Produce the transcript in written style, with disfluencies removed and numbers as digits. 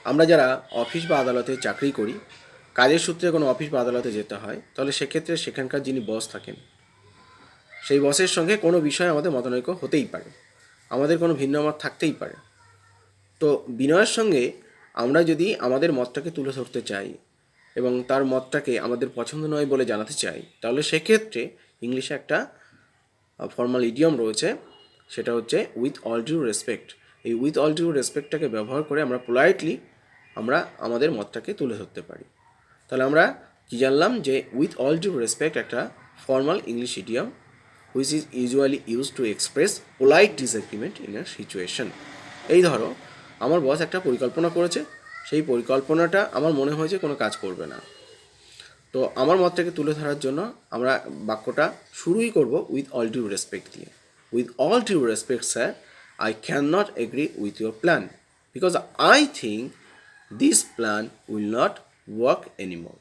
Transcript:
আমরা যারা অফিস বা আদালতে চাকরি করি, কাজের সূত্রে কোনো অফিস বা আদালতে যেতে হয়, তাহলে সেক্ষেত্রে সেখানকার যিনি বস থাকেন সেই বসের সঙ্গে কোনো বিষয়ে আমাদের মতানৈক্য হতেই পারে, আমাদের কোনো ভিন্ন মত থাকতেই পারে। তো বিনয়ের সঙ্গে আমরা যদি আমাদের মতটাকে তুলে ধরতে চাই এবং তার মতটাকে আমাদের পছন্দ নয় বলে জানাতে চাই, তাহলে সেক্ষেত্রে ইংলিশে একটা ফর্মাল ইডিয়ম রয়েছে, সেটা হচ্ছে উইথ অল ডিউ রেসপেক্ট। এই উইথ অল ডিউ রেসপেক্টটাকে ব্যবহার করে আমরা পোলাইটলি আমরা আমাদের মতটাকে তুলে ধরতে পারি। তাহলে আমরা কী জানলাম, যে উইথ অল ডিউ রেসপেক্ট একটা formal English idiom which is usually use to express polite disagreement in a situation. এই ধরো আমার বস একটা পরিকল্পনা করেছে, সেই পরিকল্পনাটা আমার মনে হয়েছে কোনো কাজ করবে না, তো আমার মতটাকে তুলে ধরার জন্য আমরা বাক্যটা শুরুই করব উইথ অল ডিউ রেসপেক্ট দিয়ে। With all due respect sir, I can not agree with your plan because I think this plan will not work anymore.